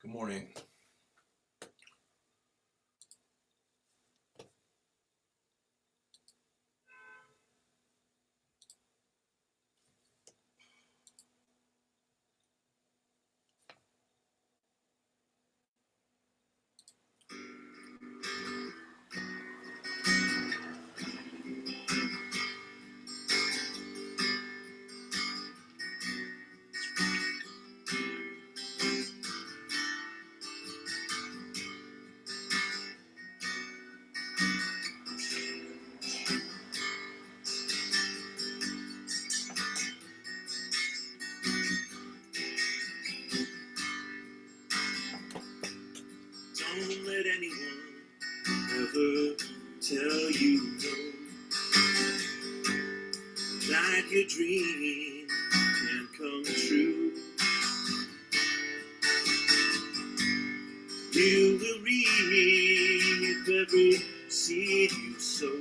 Good morning. Don't let anyone ever tell you no, that your dream can't come true. You will reap every seed you sow.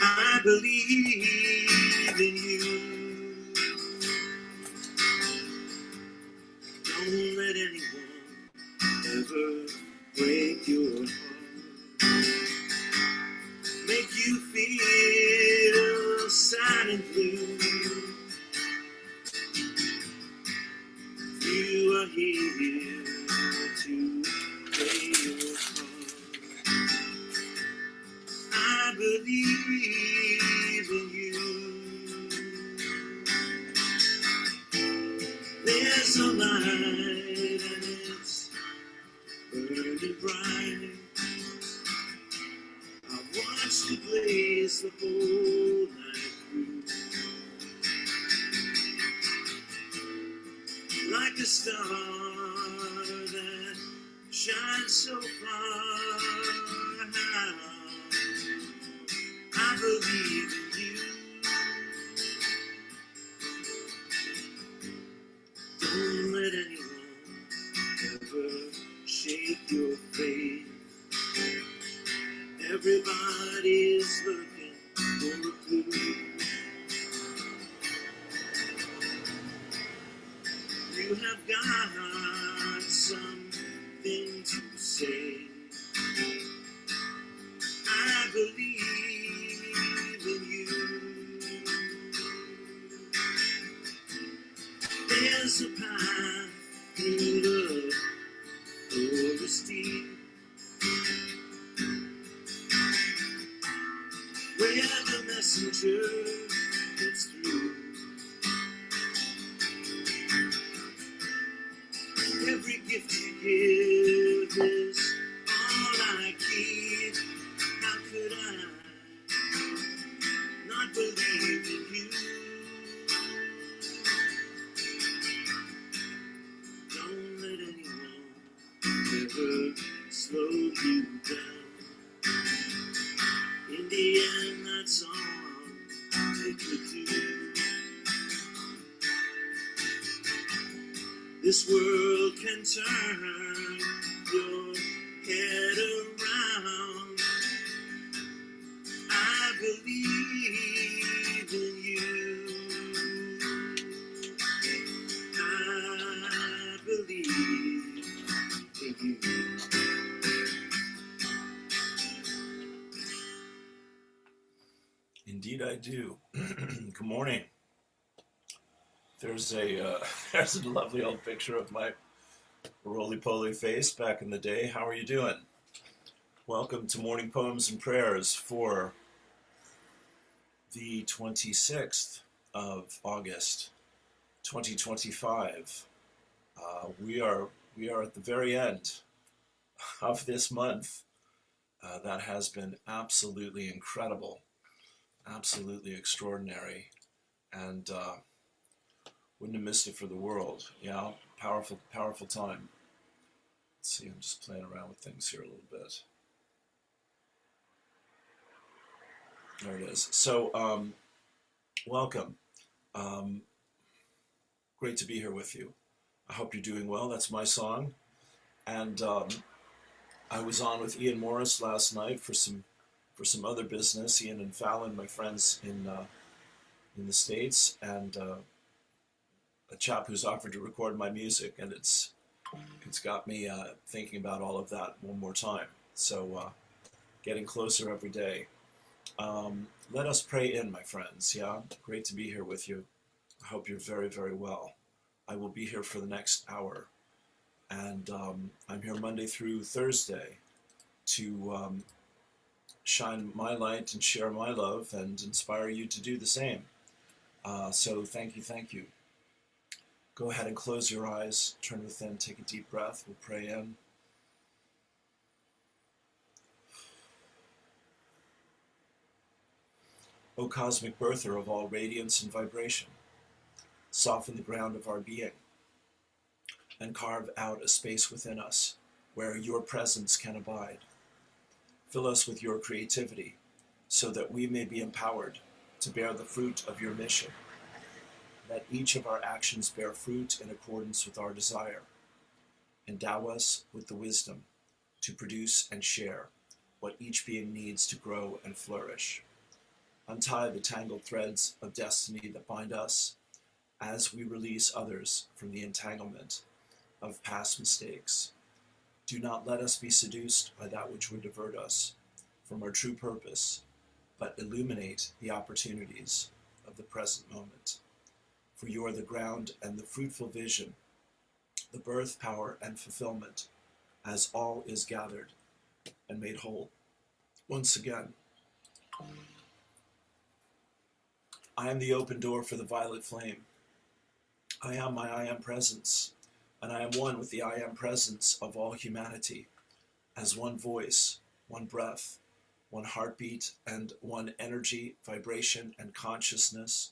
I believe in you. Don't let anyone ever break your heart, make you feel sad and blue. You are here to play your part. I believe in you. There's a light and it's burning bright. I've watched it blaze the whole night through, like a star that shines so far. I believe in you. Don't let anyone ever shake your faith. Everybody's looking for a clue. You have got something to say. I believe in you. There's a path through the forest deep, where the messenger gets through. Every gift you give is all I keep. How could I not believe in you? Don't let anyone ever slow you down. In the end, that's all they could do. This world can turn your head around. I believe in you. I believe in you. Indeed I do. Good morning. There's a lovely old picture of my roly-poly face back in the day. How are you doing? Welcome to Morning Poems and Prayers for the 26th of August, 2025. We are at the very end of this month. That has been absolutely incredible, absolutely extraordinary, and wouldn't have missed it for the world. Yeah, powerful time. Let's see, I'm just playing around with things here a little bit. There it is. So, welcome. Great to be here with you. I hope you're doing well. That's my song. And I was on with Ian Morris last night for some other business. Ian and Fallon, my friends in the States, and a chap who's offered to record my music, and it's got me thinking about all of that one more time. So getting closer every day. Let us pray in, my friends. Yeah, great to be here with you. I hope you're very, very well. I will be here for the next hour, and I'm here Monday through Thursday to shine my light and share my love and inspire you to do the same. So thank you, thank you. Go ahead and close your eyes, turn within, take a deep breath. We'll pray in. O cosmic birther of all radiance and vibration, soften the ground of our being and carve out a space within us where your presence can abide. Fill us with your creativity so that we may be empowered to bear the fruit of your mission. Let each of our actions bear fruit in accordance with our desire. Endow us with the wisdom to produce and share what each being needs to grow and flourish. Untie the tangled threads of destiny that bind us as we release others from the entanglement of past mistakes. Do not let us be seduced by that which would divert us from our true purpose, but illuminate the opportunities of the present moment. For you are the ground and the fruitful vision, the birth, power, and fulfillment, as all is gathered and made whole. Once again, I am the open door for the violet flame. I am my I am presence, and I am one with the I am presence of all humanity, as one voice, one breath, one heartbeat, and one energy, vibration, and consciousness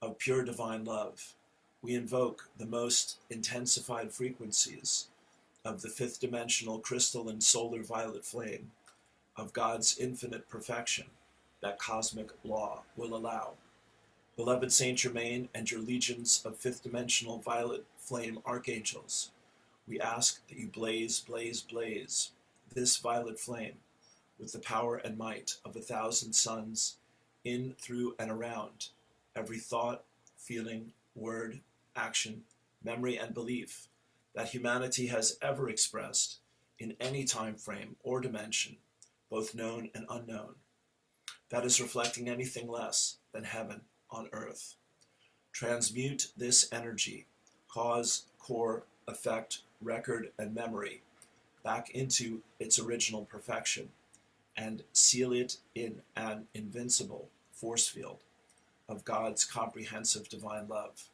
of pure divine love. We invoke the most intensified frequencies of the fifth dimensional crystal and solar violet flame of God's infinite perfection that cosmic law will allow. Beloved Saint Germain and your legions of fifth dimensional violet flame archangels, we ask that you blaze, blaze, blaze this violet flame with the power and might of 1,000 suns in, through, and around every thought, feeling, word, action, memory, and belief that humanity has ever expressed in any time frame or dimension, both known and unknown, that is reflecting anything less than heaven on earth. Transmute this energy, cause, core, effect, record, and memory back into its original perfection, and seal it in an invincible force field of God's comprehensive divine love.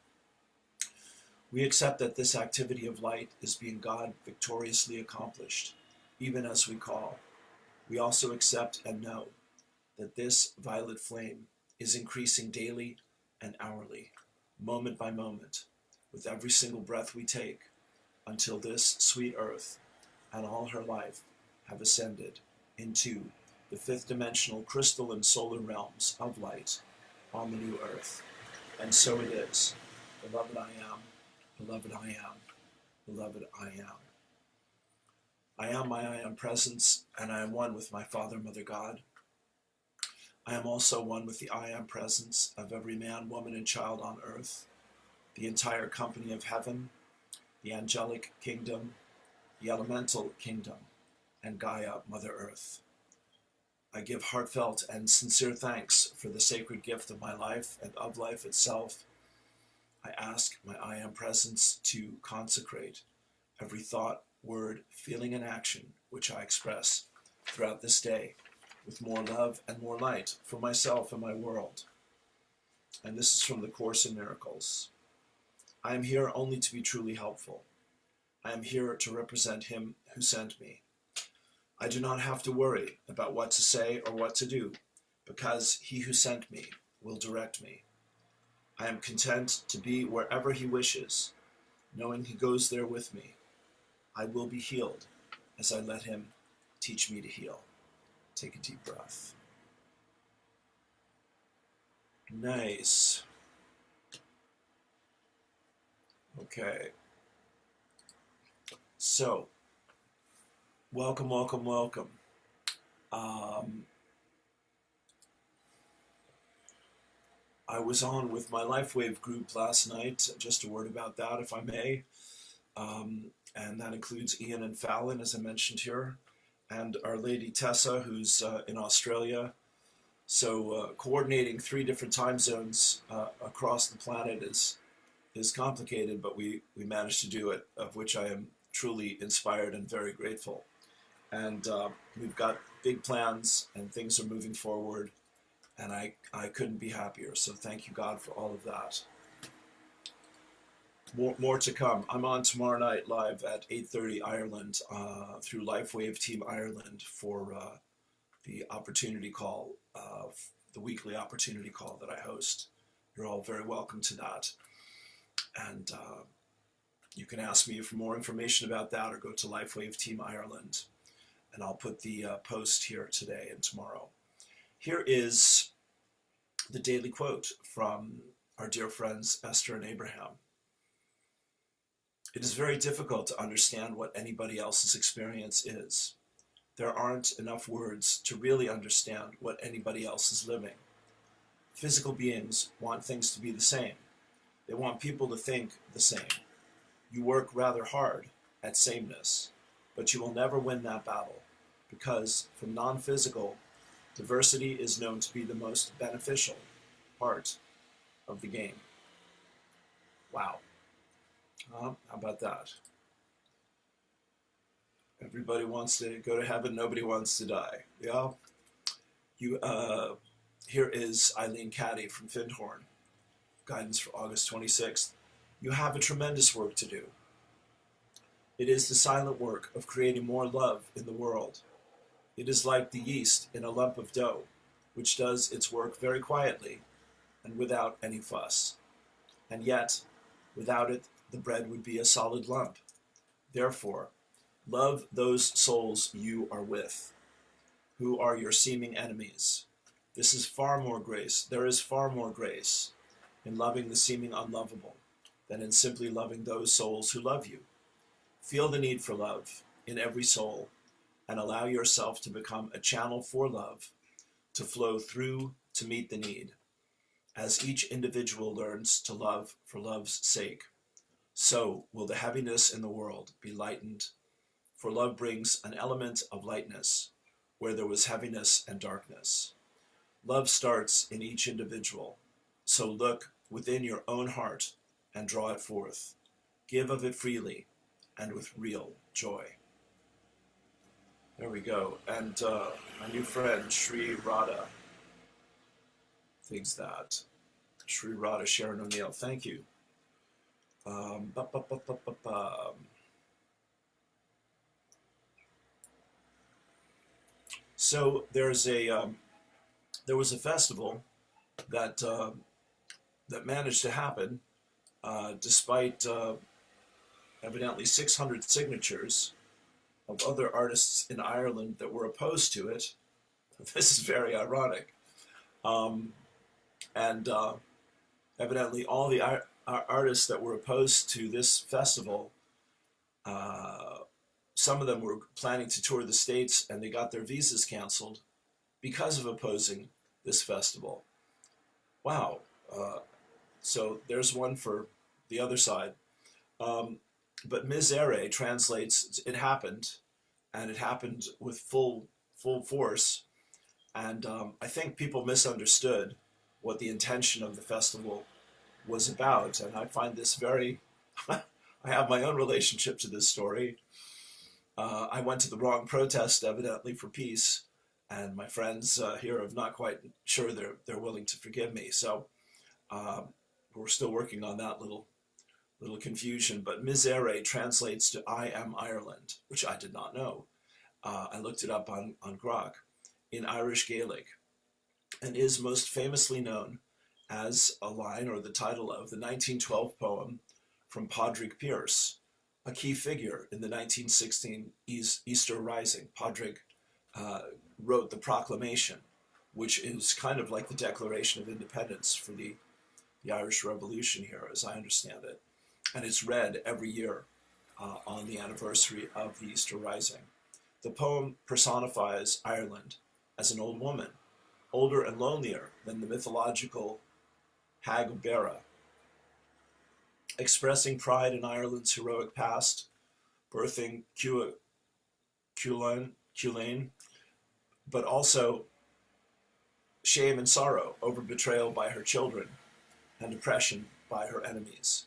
We accept that this activity of light is being God victoriously accomplished, even as we call. We also accept and know that this violet flame is increasing daily and hourly, moment by moment, with every single breath we take, until this sweet earth and all her life have ascended into the fifth dimensional crystal and solar realms of light on the new earth. And so it is. Beloved I am, beloved I am, beloved I am. I am my I am presence, and I am one with my Father, Mother God. I am also one with the I am presence of every man, woman, and child on earth, the entire company of heaven, the angelic kingdom, the elemental kingdom, and Gaia, Mother Earth. I give heartfelt and sincere thanks for the sacred gift of my life and of life itself. I ask my I am presence to consecrate every thought, word, feeling, and action which I express throughout this day with more love and more light for myself and my world. And this is from the Course in Miracles. I am here only to be truly helpful. I am here to represent Him who sent me. I do not have to worry about what to say or what to do, because He who sent me will direct me. I am content to be wherever He wishes, knowing He goes there with me. I will be healed as I let Him teach me to heal. Take a deep breath. Nice. Okay. So, welcome, welcome, welcome. I was on with my LifeWave group last night. Just a word about that, if I may. And that includes Ian and Fallon, as I mentioned here, and Our Lady Tessa, who's in Australia. So coordinating 3 different time zones across the planet is complicated, but we managed to do it, of which I am truly inspired and very grateful. And we've got big plans, and things are moving forward, and I couldn't be happier. So thank you, God, for all of that. More to come. I'm on tomorrow night live at 8:30 Ireland through LifeWave Team Ireland for the opportunity call, the weekly opportunity call that I host. You're all very welcome to that. And you can ask me for more information about that, or go to LifeWave Team Ireland. And I'll put the post here today and tomorrow. Here is the daily quote from our dear friends Esther and Abraham. It is very difficult to understand what anybody else's experience is. There aren't enough words to really understand what anybody else is living. Physical beings want things to be the same. They want people to think the same. You work rather hard at sameness, but you will never win that battle, because from non-physical, diversity is known to be the most beneficial part of the game. Wow. How about that? Everybody wants to go to heaven, nobody wants to die. Yeah. Here is Eileen Caddy from Findhorn. Guidance for August 26th. You have a tremendous work to do. It is the silent work of creating more love in the world. It is like the yeast in a lump of dough, which does its work very quietly and without any fuss. And yet, without it, the bread would be a solid lump. Therefore, love those souls you are with, who are your seeming enemies. This is far more grace. There is far more grace in loving the seeming unlovable than in simply loving those souls who love you. Feel the need for love in every soul, and allow yourself to become a channel for love, to flow through to meet the need. As each individual learns to love for love's sake, so will the heaviness in the world be lightened, for love brings an element of lightness where there was heaviness and darkness. Love starts in each individual, so look within your own heart and draw it forth. Give of it freely and with real joy. There we go. And my new friend, Sri Radha, thinks that. Sri Radha Sharon O'Neill, thank you. So there was a festival that managed to happen despite evidently 600 signatures of other artists in Ireland that were opposed to it. This is very ironic. And evidently all the artists that were opposed to this festival, some of them were planning to tour the States, and they got their visas canceled because of opposing this festival. Wow. So there's one for the other side. But Mise Éire translates, it happened, and it happened with full force. And I think people misunderstood what the intention of the festival was about. And I find this very, I have my own relationship to this story. I went to the wrong protest, evidently, for peace. And my friends here are not quite sure they're willing to forgive me. So we're still working on that little confusion. But Mise Éire translates to I am Ireland, which I did not know. I looked it up on Grok in Irish Gaelic, and is most famously known as a line or the title of the 1912 poem from Pádraig Pearse, a key figure in the 1916 Easter Rising. Pádraig wrote the proclamation, which is kind of like the Declaration of Independence for the Irish Revolution here, as I understand it. And it's read every year on the anniversary of the Easter Rising. The poem personifies Ireland as an old woman, older and lonelier than the mythological Hag Bera, expressing pride in Ireland's heroic past, birthing Culane, but also shame and sorrow over betrayal by her children and oppression by her enemies.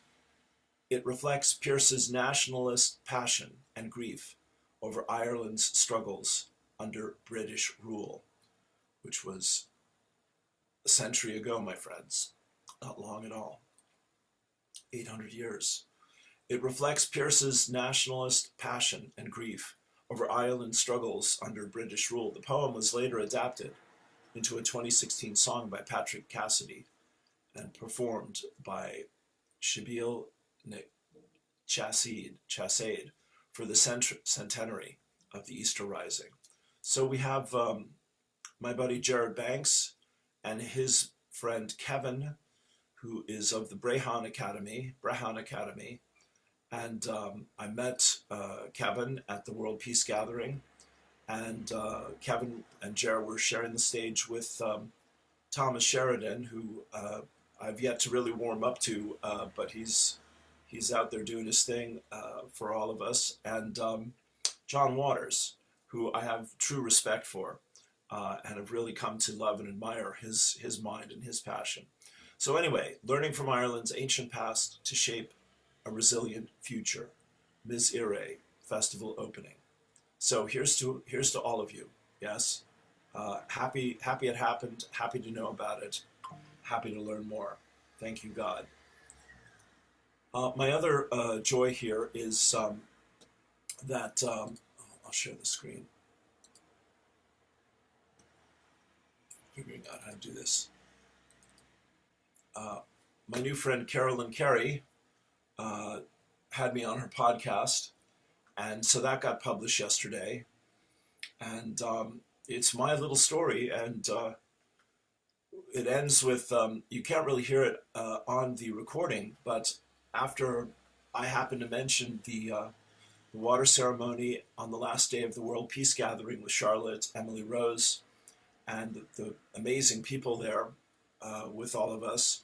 It reflects Pearse's nationalist passion and grief over Ireland's struggles under British rule, which was a century ago, my friends, not long at all, 800 years. It reflects Pearse's nationalist passion and grief over Ireland's struggles under British rule. The poem was later adapted into a 2016 song by Patrick Cassidy and performed by Shabil Chassaid for the centenary of the Easter Rising. So we have my buddy Jared Banks and his friend Kevin, who is of the Brehon Academy, and I met Kevin at the World Peace Gathering, and Kevin and Jared were sharing the stage with Thomas Sheridan, who I've yet to really warm up to, but he's out there doing his thing for all of us, and John Waters, who I have true respect for, and have really come to love and admire his mind and his passion. So anyway, learning from Ireland's ancient past to shape a resilient future. Mise Éire Festival opening. So here's to all of you. Yes, happy it happened. Happy to know about it. Happy to learn more. Thank you, God. My other joy here is that I'll share the screen. Figuring out how to do this. My new friend Carolyn Carey had me on her podcast, and so that got published yesterday. And it's my little story, and it ends with you can't really hear it on the recording, but after I happened to mention the water ceremony on the last day of the World Peace Gathering with Charlotte, Emily Rose, and the amazing people there with all of us,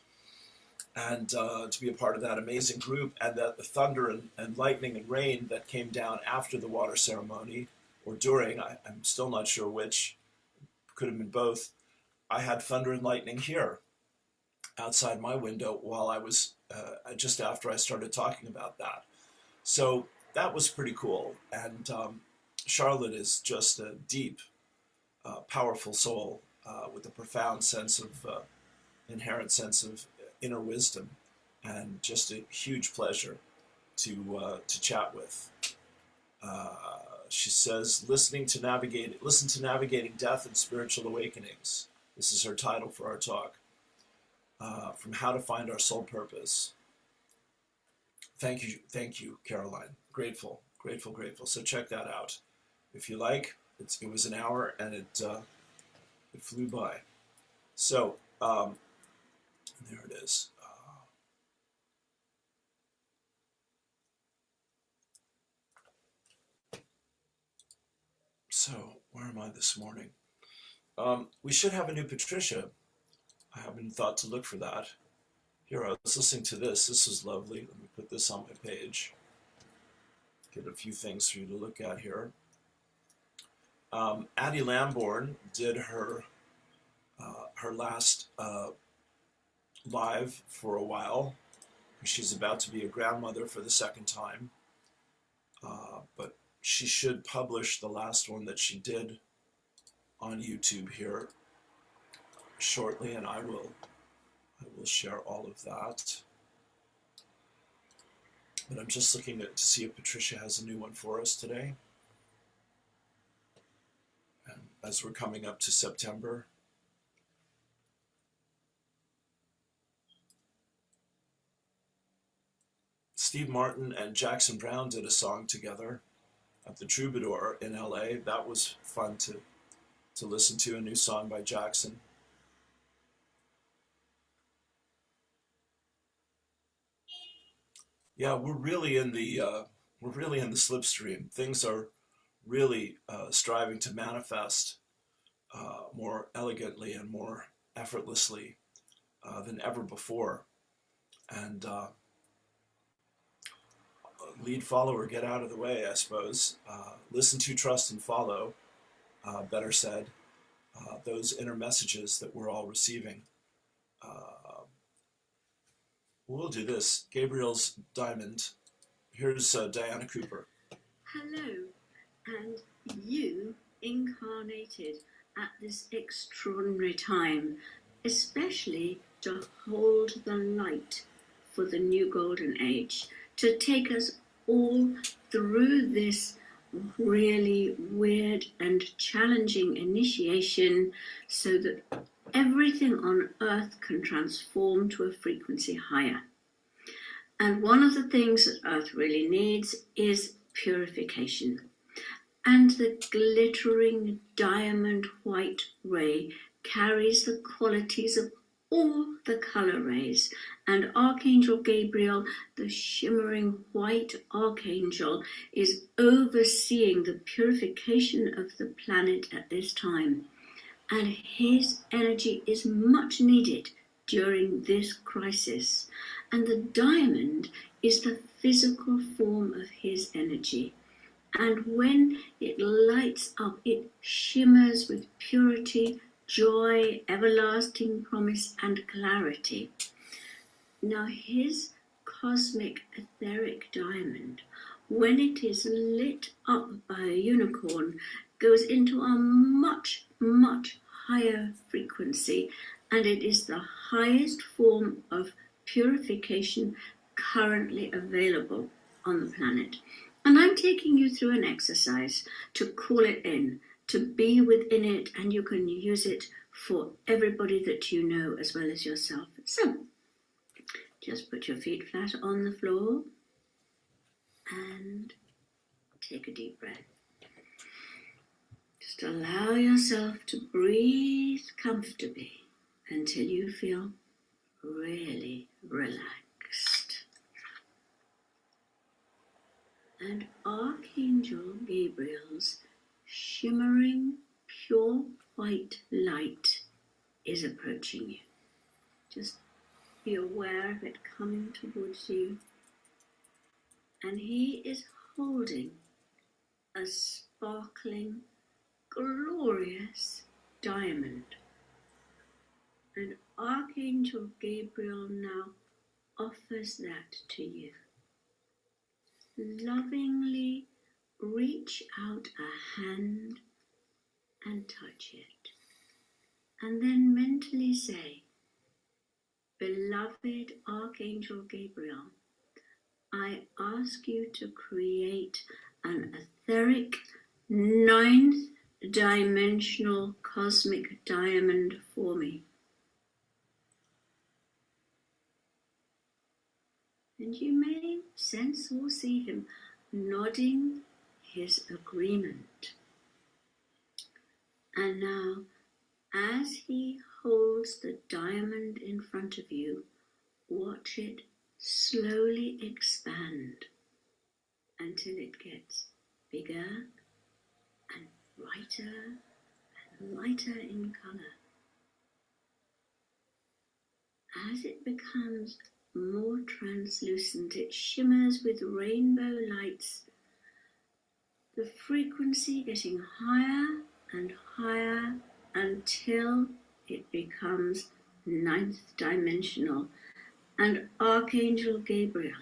and to be a part of that amazing group, and that the thunder and lightning and rain that came down after the water ceremony, or during, I'm still not sure which, could have been both, I had thunder and lightning here outside my window while I was, just after I started talking about that. So that was pretty cool. And Charlotte is just a deep, powerful soul with a profound sense of, inherent sense of inner wisdom, and just a huge pleasure to chat with. She says, listen to Navigating Death and Spiritual Awakenings. This is her title for our talk. From How to Find Our Soul Purpose. Thank you, Caroline. Grateful. So check that out if you like. It was an hour, and it flew by. So there it is. So where am I this morning? We should have a new Patricia. I haven't thought to look for that. Here, I was listening to this. This is lovely. Let me put this on my page. Get a few things for you to look at here. Addie Lambourne did her last live for a while. She's about to be a grandmother for the second time. But she should publish the last one that she did on YouTube here shortly, and I will share all of that. But I'm just looking to see if Patricia has a new one for us today. And as we're coming up to September. Steve Martin and Jackson Browne did a song together at the Troubadour in LA. That was fun to listen to, a new song by Jackson. Yeah, we're really in the slipstream. Things are really striving to manifest more elegantly and more effortlessly than ever before. And lead, follow, or get out of the way, I suppose. Listen to, trust, and follow, better said, those inner messages that we're all receiving. We'll do this. Gabriel's Diamond. Here's Diana Cooper. Hello, and you incarnated at this extraordinary time, especially to hold the light for the new golden age, to take us all through this really weird and challenging initiation so that everything on earth can transform to a frequency higher. And one of the things that earth really needs is purification. And the glittering diamond white ray carries the qualities of all the color rays, and Archangel Gabriel, the shimmering white archangel, is overseeing the purification of the planet at this time, and his energy is much needed during this crisis, and the diamond is the physical form of his energy. And when it lights up, it shimmers with purity, joy, everlasting promise, and clarity. Now, his cosmic etheric diamond, when it is lit up by a unicorn, goes into a much, much higher frequency, and it is the highest form of purification currently available on the planet. And I'm taking you through an exercise to call it in, to be within it, and you can use it for everybody that you know as well as yourself. So, just put your feet flat on the floor and take a deep breath. Just allow yourself to breathe comfortably until you feel really relaxed. And Archangel Gabriel's shimmering, pure white light is approaching you. Just be aware of it coming towards you. And he is holding a sparkling, glorious diamond. And Archangel Gabriel now offers that to you. Lovingly reach out a hand and touch it. And then mentally say, Beloved Archangel Gabriel, I ask you to create an etheric, ninth dimensional cosmic diamond for me. And you may sense or see him nodding his agreement. And now, as he holds the diamond in front of you, watch it slowly expand until it gets bigger and brighter and lighter in color. As it becomes more translucent, it shimmers with rainbow lights, the frequency getting higher and higher until it becomes ninth dimensional. And Archangel Gabriel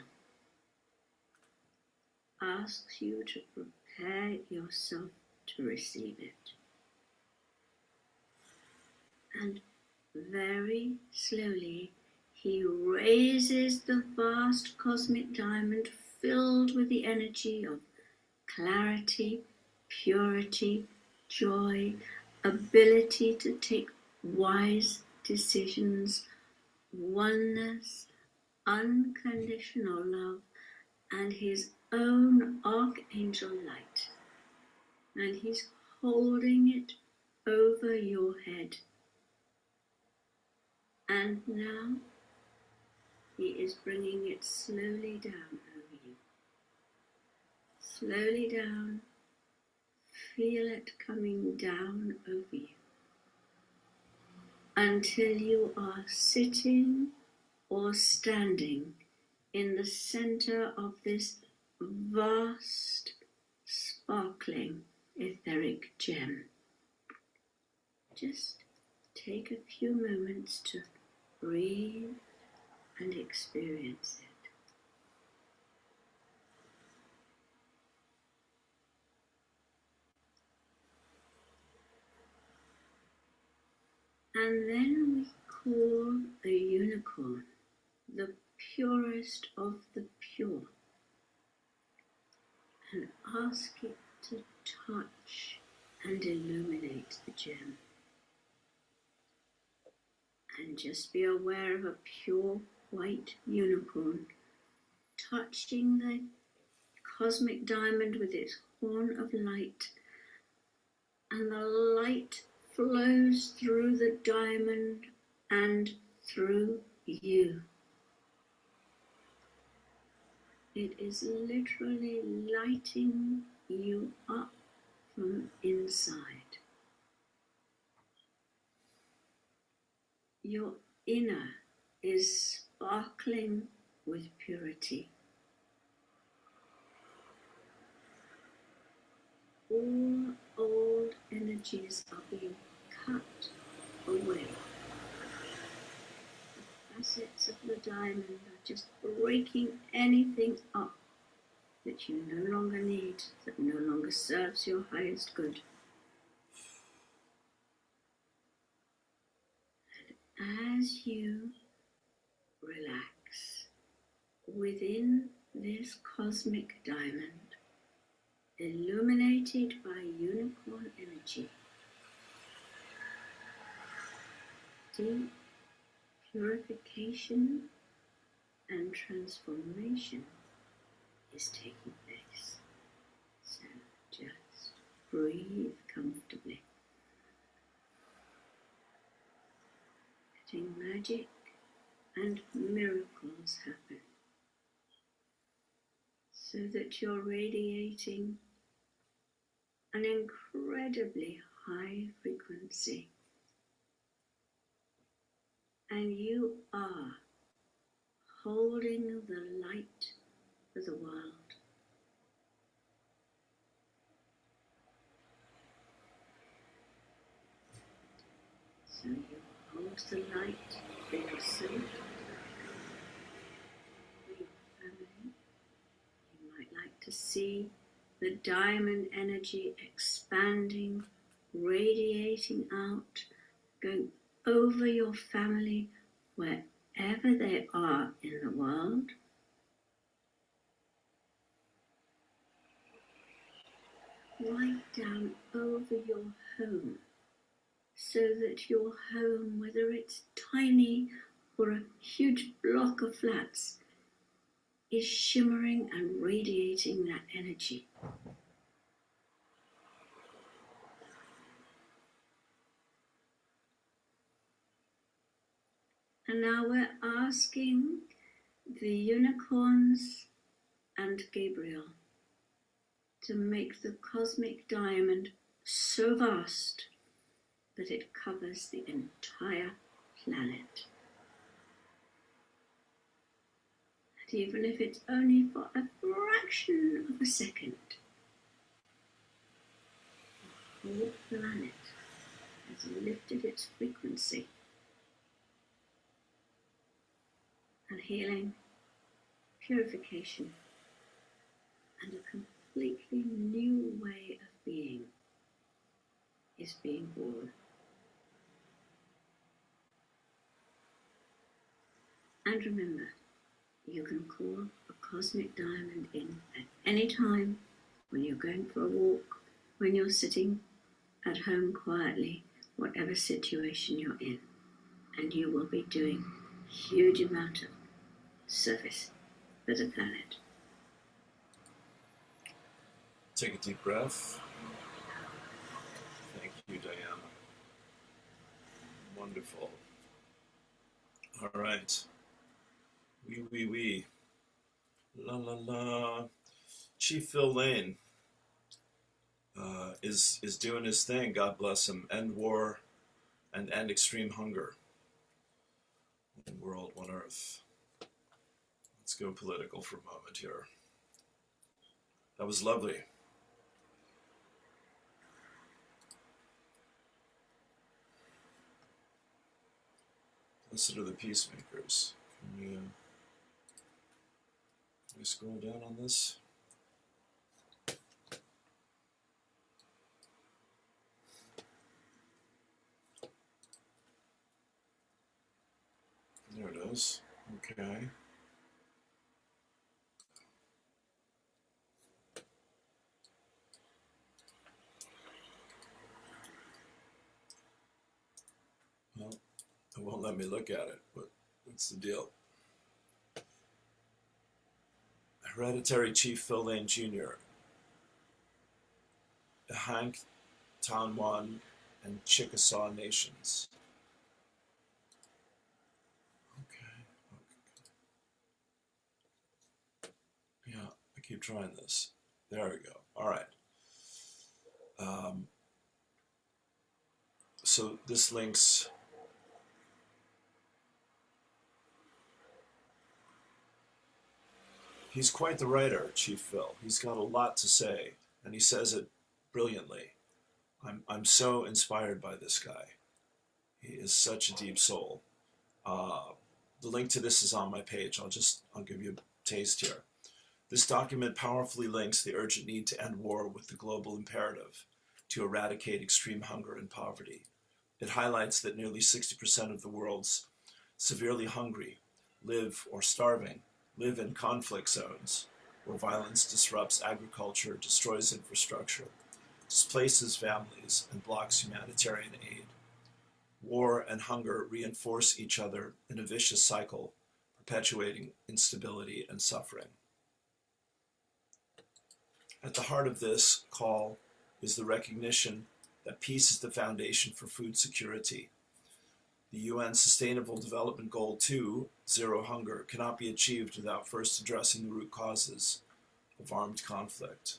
asks you to prepare yourself to receive it. And very slowly, he raises the vast cosmic diamond filled with the energy of clarity, purity, joy, ability to take wise decisions, oneness, unconditional love, and his own archangel light. And he's holding it over your head. And now he is bringing it slowly down over you. Slowly down. Feel it coming down over you. until you are sitting or standing in the center of this vast, sparkling, etheric gem. Just take a few moments to breathe and experience it. And then we call the unicorn the purest of the pure and ask it to touch and illuminate the gem. And just be aware of a pure white unicorn touching the cosmic diamond with its horn of light, and the light flows through the diamond and through you. It is literally lighting you up from inside. Your inner is sparkling with purity. All old energies are being cut away. The facets of the diamond are just breaking anything up that you no longer need, that no longer serves your highest good. And as you relax within this cosmic diamond, illuminated by unicorn energy, deep purification and transformation is taking place. So just breathe comfortably. Letting magic and miracles happen so that you're radiating an incredibly high frequency, and you are holding the light for the world. So you hold the light for yourself, for your family. You might like to see the diamond energy expanding, radiating out, going over your family wherever they are in the world. Right down over your home, so that your home, whether it's tiny or a huge block of flats, is shimmering and radiating that energy. And now we're asking the unicorns and Gabriel to make the cosmic diamond so vast that it covers the entire planet. And even if it's only for a fraction of a second, the whole planet has lifted its frequency. And healing, purification, and a completely new way of being is being born. And remember, you can call a cosmic diamond in at any time, when you're going for a walk, when you're sitting at home quietly, whatever situation you're in, and you will be doing a huge amount of service for the planet. Take a deep breath. Thank you, Diana. Wonderful. All right. Oui. La la la. Chief Phil Lane is doing his thing. God bless him. End war and end extreme hunger. One world, one earth. Let's go political for a moment here. That was lovely. Blessed are the peacemakers. Can we scroll down on this? There it is. Okay. Well, it won't let me look at it, but what's the deal? Hereditary Chief Phil Lane Jr., the Hank, Tonwan, and Chickasaw nations. Okay. Yeah, I keep trying this. There we go. All right. So this links. He's quite the writer, Chief Phil. He's got a lot to say, and he says it brilliantly. I'm so inspired by this guy. He is such a deep soul. The link to this is on my page. I'll give you a taste here. This document powerfully links the urgent need to end war with the global imperative to eradicate extreme hunger and poverty. It highlights that nearly 60% of the world's severely hungry live in conflict zones where violence disrupts agriculture, destroys infrastructure, displaces families, and blocks humanitarian aid. War and hunger reinforce each other in a vicious cycle, perpetuating instability and suffering. At the heart of this call is the recognition that peace is the foundation for food security. The UN Sustainable Development Goal 2, Zero Hunger, cannot be achieved without first addressing the root causes of armed conflict.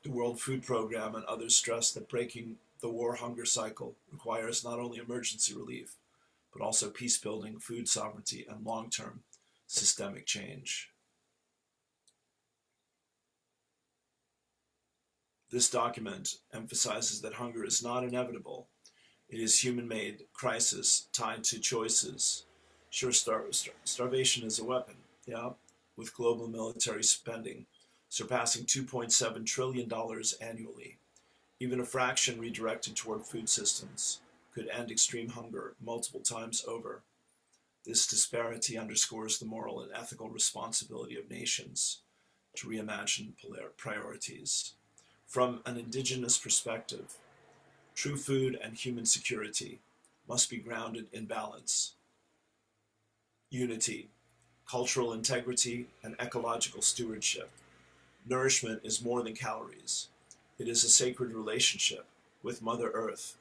The World Food Programme and others stress that breaking the war-hunger cycle requires not only emergency relief, but also peace-building, food sovereignty, and long-term systemic change. This document emphasizes that hunger is not inevitable. It is human-made crisis tied to choices. Sure, starvation is a weapon, yeah, with global military spending surpassing $2.7 trillion annually. Even a fraction redirected toward food systems could end extreme hunger multiple times over. This disparity underscores the moral and ethical responsibility of nations to reimagine priorities. From an indigenous perspective, true food and human security must be grounded in balance, unity, cultural integrity, and ecological stewardship. Nourishment is more than calories. It is a sacred relationship with Mother Earth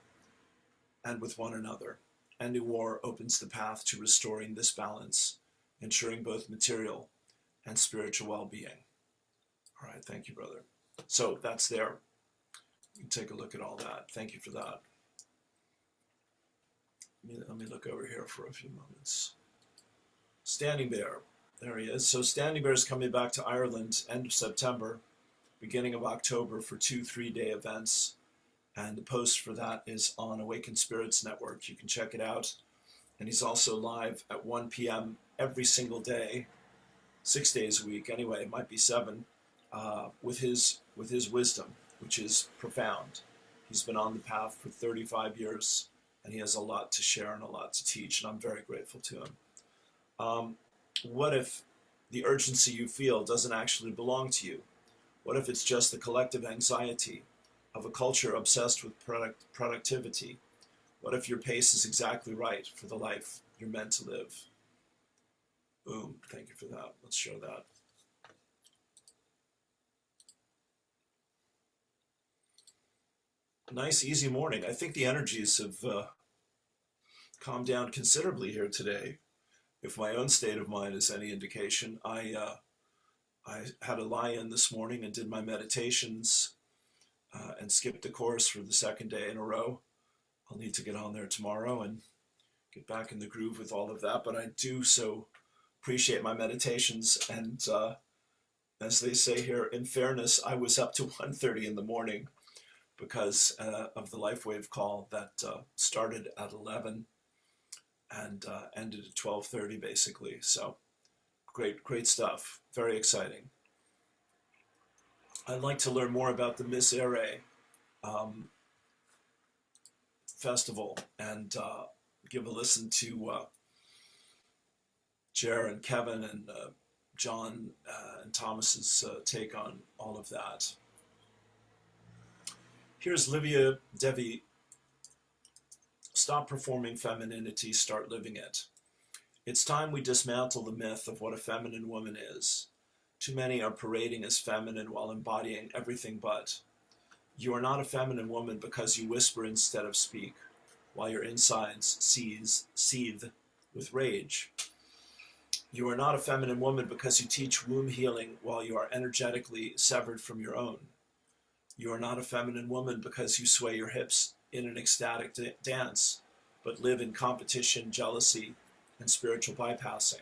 and with one another. Ending war opens the path to restoring this balance, ensuring both material and spiritual well-being. All right, thank you, brother. So that's there. You can take a look at all that. Thank you for that. Let me look over here for a few moments. Standing Bear. There he is. So Standing Bear is coming back to Ireland end of September, beginning of October for 2 3-day events. And the post for that is on Awakened Spirits Network. You can check it out. And he's also live at 1 p.m. every single day, 6 days a week. Anyway, it might be 7, with his wisdom, which is profound. He's been on the path for 35 years, and he has a lot to share and a lot to teach, and I'm very grateful to him. What if the urgency you feel doesn't actually belong to you? What if it's just the collective anxiety of a culture obsessed with productivity? What if your pace is exactly right for the life you're meant to live? Boom, thank you for that. Let's show that. Nice, easy morning. I think the energies have calmed down considerably here today. If my own state of mind is any indication, I had a lie-in this morning and did my meditations and skipped the course for the second day in a row. I'll need to get on there tomorrow and get back in the groove with all of that, but I do so appreciate my meditations. And as they say here, in fairness, I was up to 1:30 in the morning because of the LifeWave call that started at 11 and ended at 12:30 basically. So great stuff, very exciting. I'd like to learn more about the Mise Éire festival and give a listen to Jer and Kevin and John and Thomas's take on all of that. Here's Livia Devi. Stop performing femininity, start living it. It's time we dismantle the myth of what a feminine woman is. Too many are parading as feminine while embodying everything but. You are not a feminine woman because you whisper instead of speak, while your insides seethe with rage. You are not a feminine woman because you teach womb healing while you are energetically severed from your own. You are not a feminine woman because you sway your hips in an ecstatic dance, but live in competition, jealousy, and spiritual bypassing.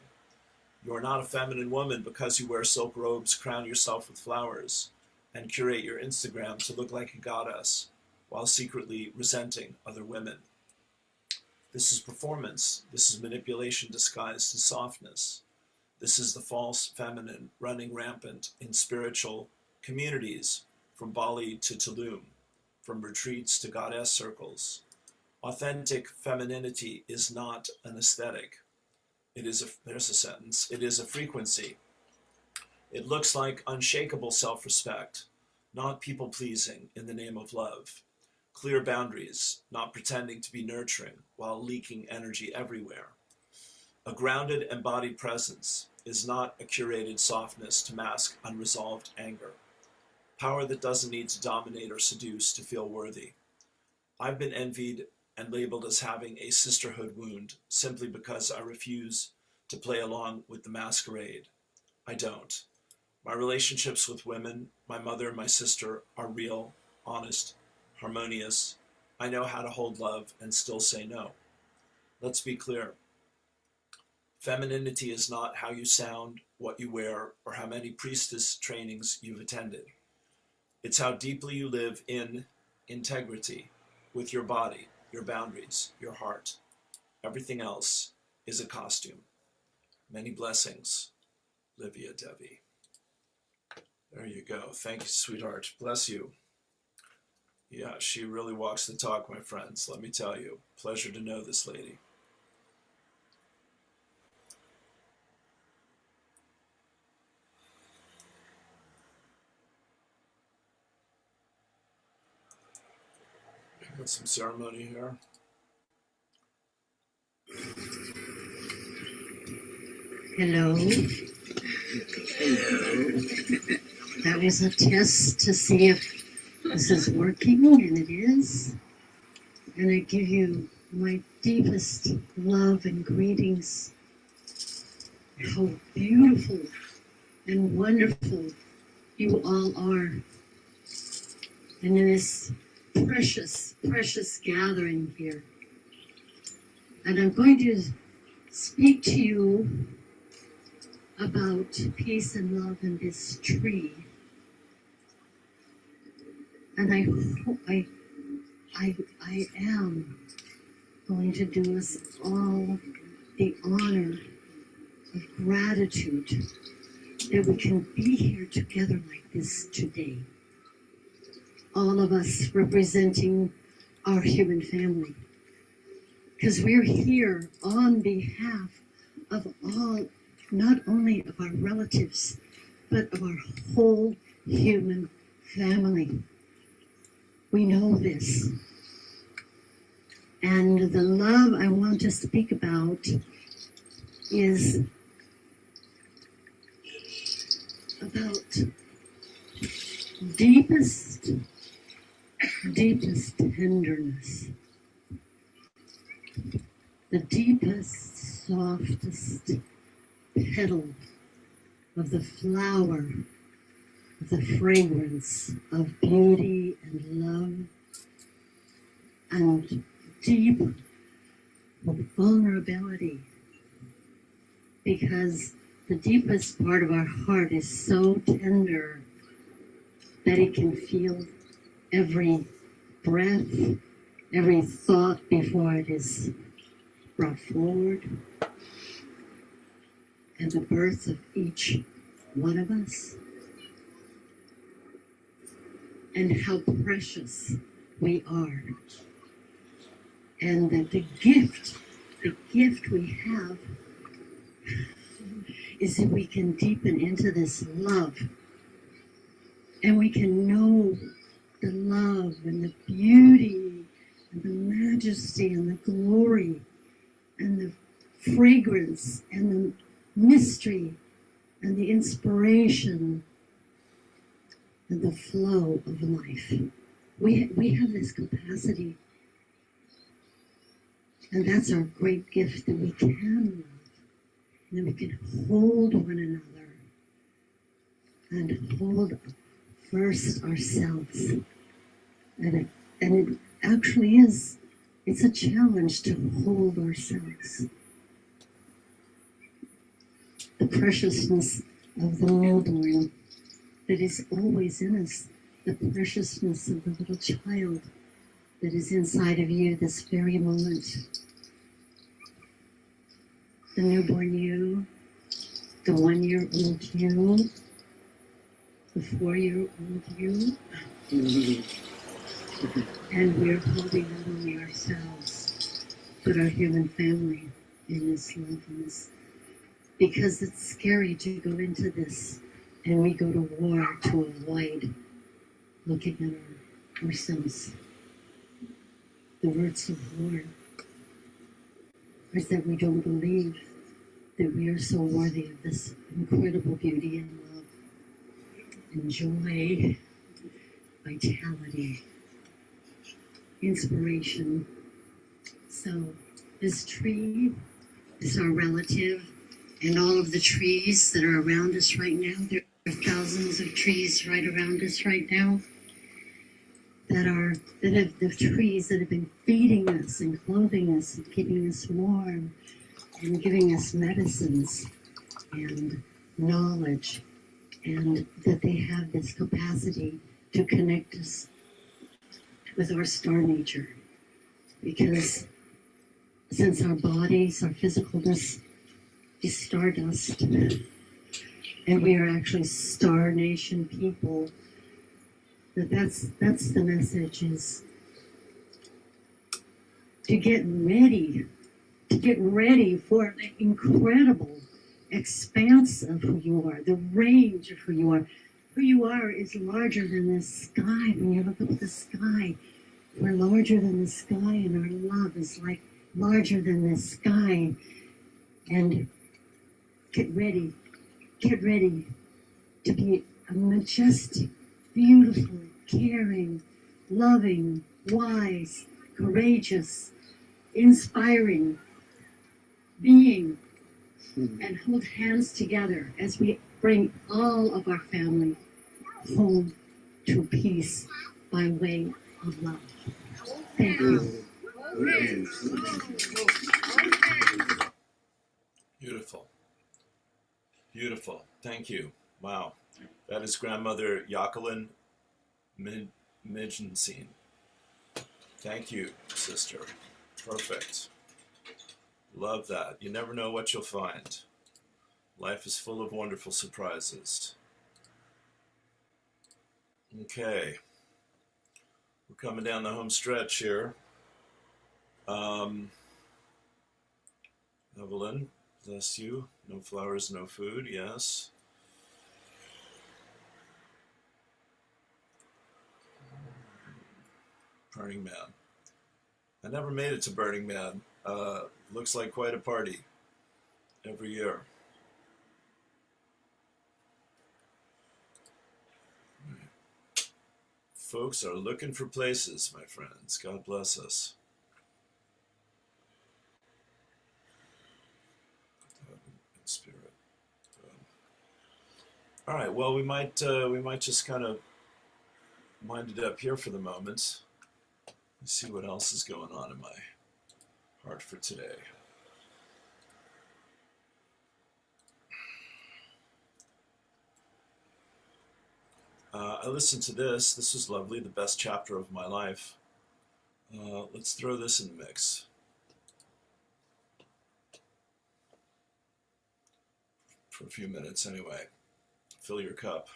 You are not a feminine woman because you wear silk robes, crown yourself with flowers, and curate your Instagram to look like a goddess, while secretly resenting other women. This is performance. This is manipulation disguised as softness. This is the false feminine running rampant in spiritual communities from Bali to Tulum, from retreats to goddess circles. Authentic femininity is not an aesthetic. It is there's a sentence. It is a frequency. It looks like unshakable self-respect, not people-pleasing in the name of love. Clear boundaries, not pretending to be nurturing while leaking energy everywhere. A grounded, embodied presence is not a curated softness to mask unresolved anger. Power that doesn't need to dominate or seduce to feel worthy. I've been envied and labeled as having a sisterhood wound simply because I refuse to play along with the masquerade. I don't. My relationships with women, my mother and my sister, are real, honest, harmonious. I know how to hold love and still say no. Let's be clear. Femininity is not how you sound, what you wear, or how many priestess trainings you've attended. It's how deeply you live in integrity with your body, your boundaries, your heart. Everything else is a costume. Many blessings, Livia Devi. There you go. Thank you, sweetheart. Bless you. Yeah, she really walks the talk, my friends. Let me tell you. Pleasure to know this lady. Got some ceremony here. Hello. Hello. That was a test to see if this is working, and it is. And I give you my deepest love and greetings. How beautiful and wonderful you all are. And in this precious, precious gathering here. And I'm going to speak to you about peace and love in this tree. And I hope I am going to do us all the honor of gratitude that we can be here together like this today. All of us representing our human family. Because we're here on behalf of all, not only of our relatives, but of our whole human family. We know this. And the love I want to speak about is about deepest tenderness. The deepest, softest petal of the flower the fragrance of beauty and love and deep vulnerability, because the deepest part of our heart is so tender that it can feel every breath, every thought before it is brought forward, and the birth of each one of us, and how precious we are, and that the gift we have is that we can deepen into this love, and we can know the love and the beauty and the majesty and the glory and the fragrance and the mystery and the inspiration and the flow of life. We have this capacity, and that's our great gift, that we can love, and that we can hold one another and hold first ourselves. And it actually is, it's a challenge to hold ourselves. The preciousness of the newborn that is always in us, the preciousness of the little child that is inside of you this very moment. The newborn you, the 1-year-old you, the 4-year-old you, and we're holding not only ourselves, but our human family in this love and this, because it's scary to go into this and we go to war to avoid looking at ourselves. The roots of war is that we don't believe that we are so worthy of this incredible beauty and love and joy, vitality, inspiration. So this tree is our relative, and all of the trees that are around us right now, there are thousands of trees right around us right now that have the trees that have been feeding us and clothing us and keeping us warm and giving us medicines and knowledge, and that they have this capacity to connect us with our star nature. Because since our bodies, our physicalness is stardust, and we are actually Star Nation people, that's the message, is to get ready for the incredible expanse of who you are, the range of who you are. Who you are is larger than the sky. When you look up at the sky, we're larger than the sky, and our love is like larger than the sky. And get ready to be a majestic, beautiful, caring, loving, wise, courageous, inspiring being, and hold hands together as we bring all of our family home to peace by way of love. Thank you. Beautiful. Beautiful. Thank you. Wow. That is Grandmother Jacqueline Midgensen. Thank you, sister. Perfect. Love that. You never know what you'll find. Life is full of wonderful surprises. Okay. We're coming down the home stretch here. Evelyn, bless you. No flowers, no food. Yes. Burning Man. I never made it to Burning Man. Looks like quite a party every year. Folks are looking for places, my friends. God bless us. In spirit. All right. Well, we might just kind of wind it up here for the moment. Let's see what else is going on in my heart for today. I listened to this. This was lovely. The best chapter of my life. Let's throw this in the mix. For a few minutes anyway. Fill your cup.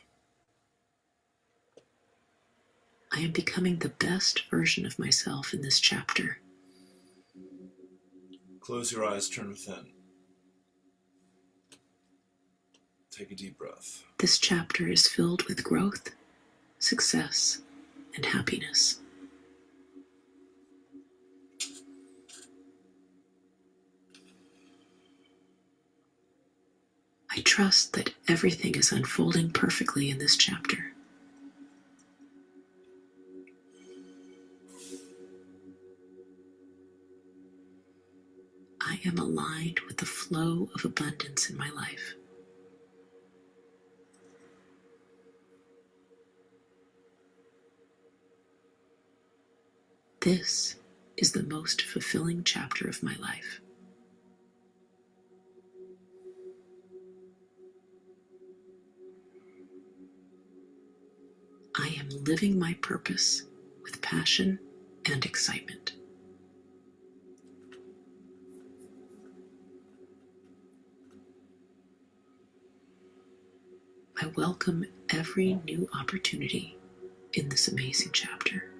I am becoming the best version of myself in this chapter. Close your eyes, turn within. Take a deep breath. This chapter is filled with growth, success, and happiness. I trust that everything is unfolding perfectly in this chapter. I am aligned with the flow of abundance in my life. This is the most fulfilling chapter of my life. I am living my purpose with passion and excitement. I welcome every new opportunity in this amazing chapter.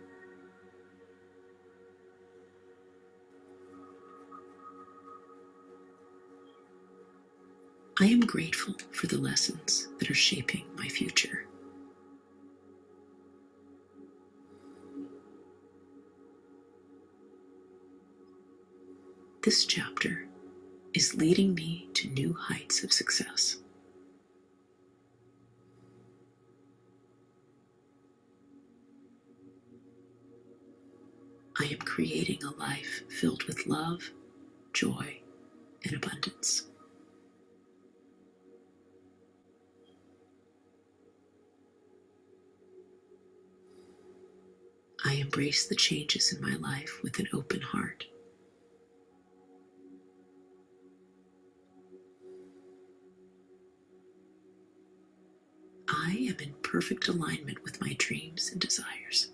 I am grateful for the lessons that are shaping my future. This chapter is leading me to new heights of success. I am creating a life filled with love, joy, and abundance. I embrace the changes in my life with an open heart. I am in perfect alignment with my dreams and desires.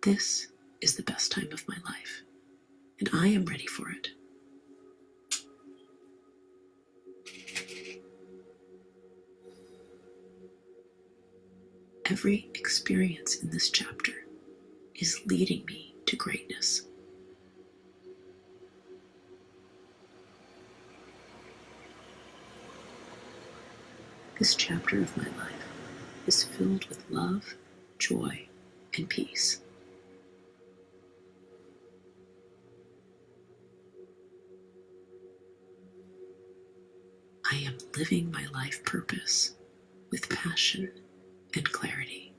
This is the best time of my life, and I am ready for it. Every experience in this chapter is leading me to greatness. This chapter of my life is filled with love, joy, and peace. I am living my life purpose with passion and clarity.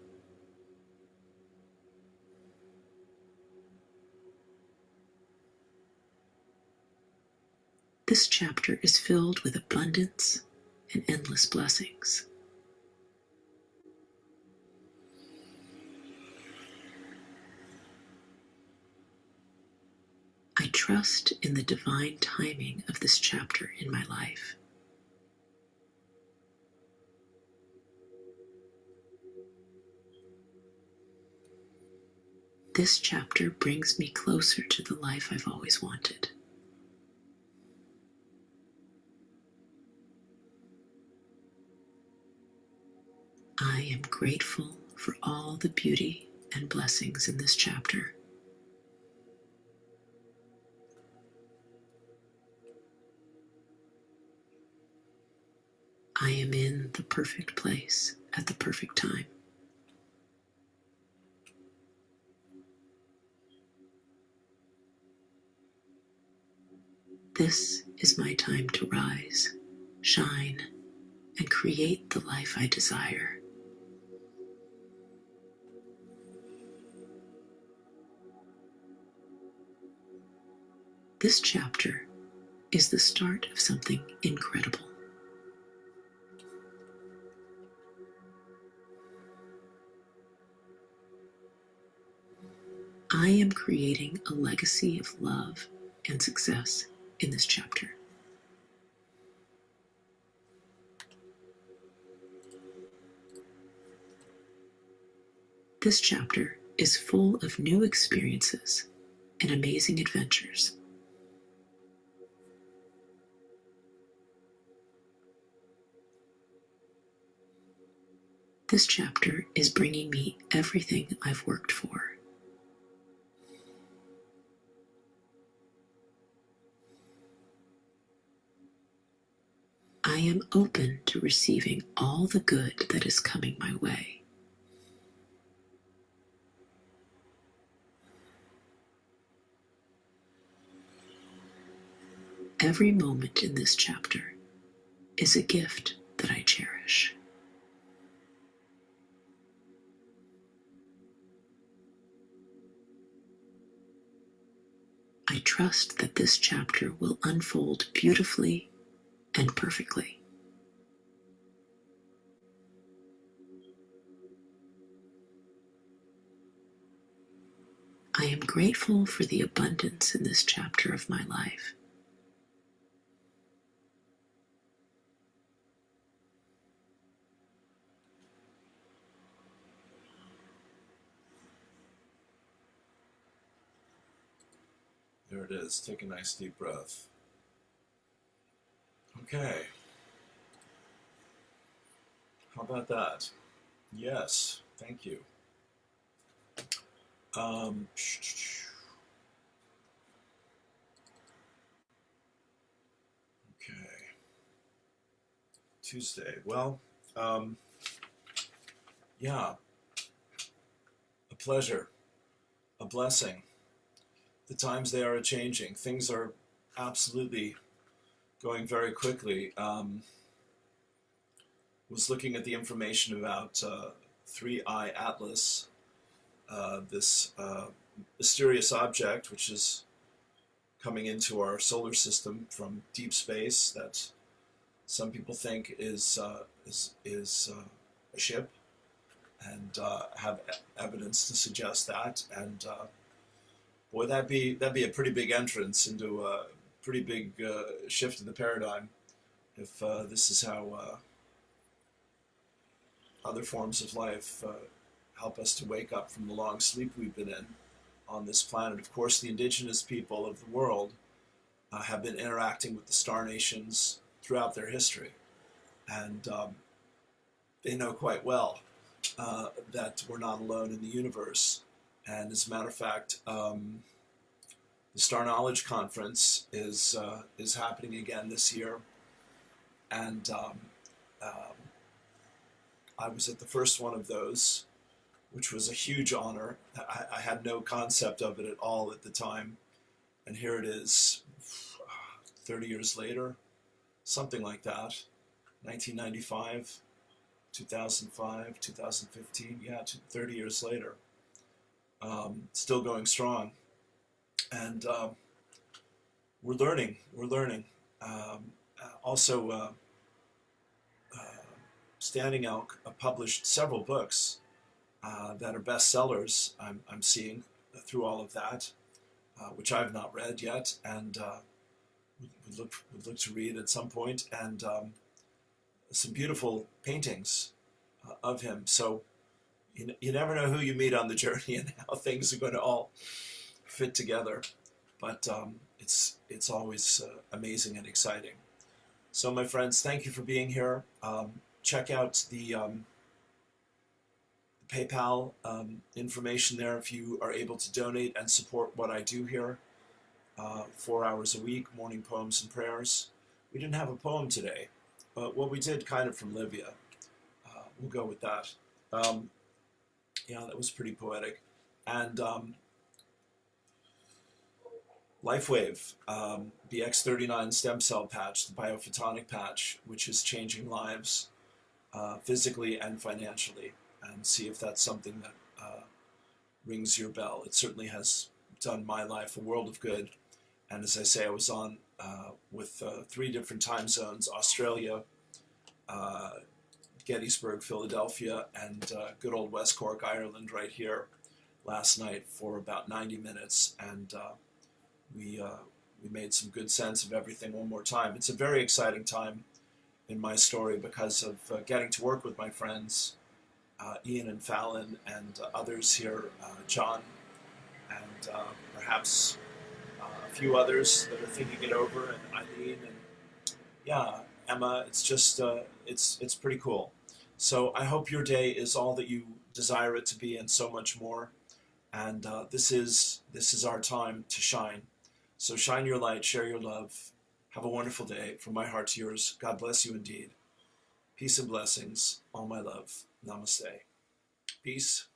This chapter is filled with abundance and endless blessings. I trust in the divine timing of this chapter in my life. This chapter brings me closer to the life I've always wanted. I am grateful for all the beauty and blessings in this chapter. I am in the perfect place at the perfect time. This is my time to rise, shine, and create the life I desire. This chapter is the start of something incredible. I am creating a legacy of love and success in this chapter. This chapter is full of new experiences and amazing adventures. This chapter is bringing me everything I've worked for. I am open to receiving all the good that is coming my way. Every moment in this chapter is a gift that I cherish. I trust that this chapter will unfold beautifully and perfectly. I am grateful for the abundance in this chapter of my life. There it is. Take a nice deep breath. Okay. How about that? Yes, thank you. Okay. Tuesday. Well, yeah, a pleasure, a blessing. The times they are changing. Things are absolutely going very quickly. Was looking at the information about 3I Atlas, this mysterious object which is coming into our solar system from deep space that some people think is a ship, and have evidence to suggest that. And boy, that'd be a pretty big entrance into a pretty big shift in the paradigm if this is how other forms of life help us to wake up from the long sleep we've been in on this planet. Of course, the indigenous people of the world have been interacting with the star nations throughout their history, and they know quite well that we're not alone in the universe. And as a matter of fact, the Star Knowledge Conference is happening again this year, and I was at the first one of those, which was a huge honor. I had no concept of it at all at the time, and here it is, 30 years later, something like that, 1995, 2005, 2015, yeah, 30 years later, still going strong. And we're learning. Also, Standing Elk published several books that are bestsellers. I'm seeing through all of that, which I've not read yet, and would look to read at some point. And some beautiful paintings of him. So you never know who you meet on the journey and how things are going to all fit together. But it's always amazing and exciting. So my friends, thank you for being here. Check out the PayPal information there if you are able to donate and support what I do here. 4 hours a week, morning poems and prayers. We didn't have a poem today, but what we did kind of from Livia. We'll go with that. Yeah, that was pretty poetic. And LifeWave, BX39 stem cell patch, the biophotonic patch, which is changing lives physically and financially, and see if that's something that rings your bell. It certainly has done my life a world of good, And as I say, I was on with 3 different time zones: Australia, Gettysburg, Philadelphia, and good old West Cork, Ireland, right here last night for about 90 minutes. And we made some good sense of everything one more time. It's a very exciting time in my story because of getting to work with my friends, Ian and Fallon, and others here, John, and perhaps a few others that are thinking it over, and Eileen, and yeah, Emma. It's just it's pretty cool. So I hope your day is all that you desire it to be, and so much more. And this is our time to shine. So shine your light, share your love. Have a wonderful day. From my heart to yours, God bless you indeed. Peace and blessings, all my love. Namaste. Peace.